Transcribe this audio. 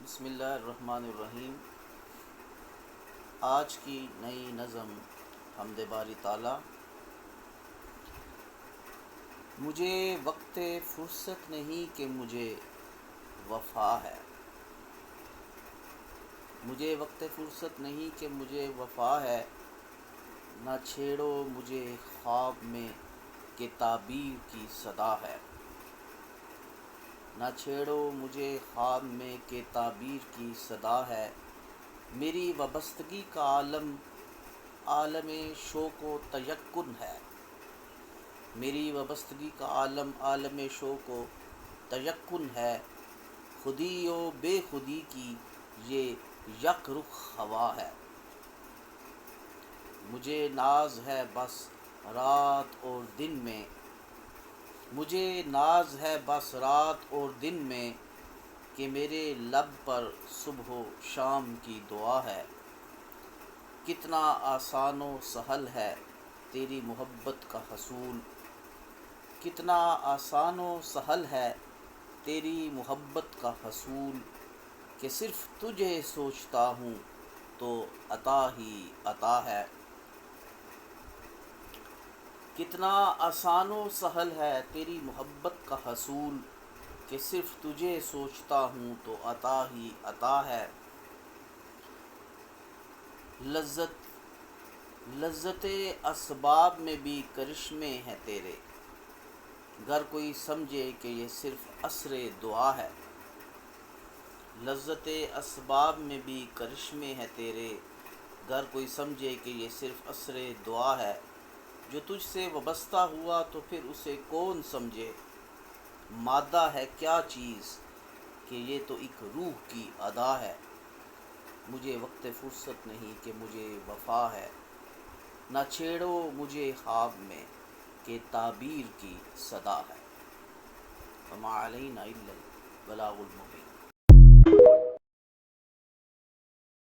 بسم اللہ الرحمن الرحیم۔ آج کی نئی نظم حمد باری تعالی۔ مجھے وقت فرصت نہیں کہ مجھے وفا ہے، مجھے وقت فرصت نہیں کہ مجھے وفا ہے، نہ چھیڑو مجھے خواب میں کہ تعبیر کی صدا ہے، نہ چھیڑو مجھے خواب میں کہ تعبیر کی صدا ہے، میری وابستگی کا عالم عالم شوق و تیقن ہے، میری وابستگی کا عالم عالم شوق و تیقن ہے، خودی و بے خودی کی یہ یک رخ ہوا ہے، مجھے ناز ہے بس رات اور دن میں، مجھے ناز ہے بس رات اور دن میں کہ میرے لب پر صبح و شام کی دعا ہے، کتنا آسان و سہل ہے تیری محبت کا حصول، کتنا آسان و سہل ہے تیری محبت کا حصول، کہ صرف تجھے سوچتا ہوں تو عطا ہی عطا ہے، کتنا آسان و سہل ہے تیری محبت کا حصول، کہ صرف تجھے سوچتا ہوں تو عطا ہی عطا ہے، لذت اسباب میں بھی کرشمے ہیں تیرے، گر کوئی سمجھے کہ یہ صرف اثر دعا ہے، لذت اسباب میں بھی کرشمے ہیں تیرے، گر کوئی سمجھے کہ یہ صرف اثر دعا ہے، جو تجھ سے وابستہ ہوا تو پھر اسے کون سمجھے، مادہ ہے کیا چیز کہ یہ تو ایک روح کی ادا ہے، مجھے وقت فرصت نہیں کہ مجھے وفا ہے، نہ چھیڑو مجھے خواب میں کہ تعبیر کی صدا ہے، وما علینا الا البلاغ المبین۔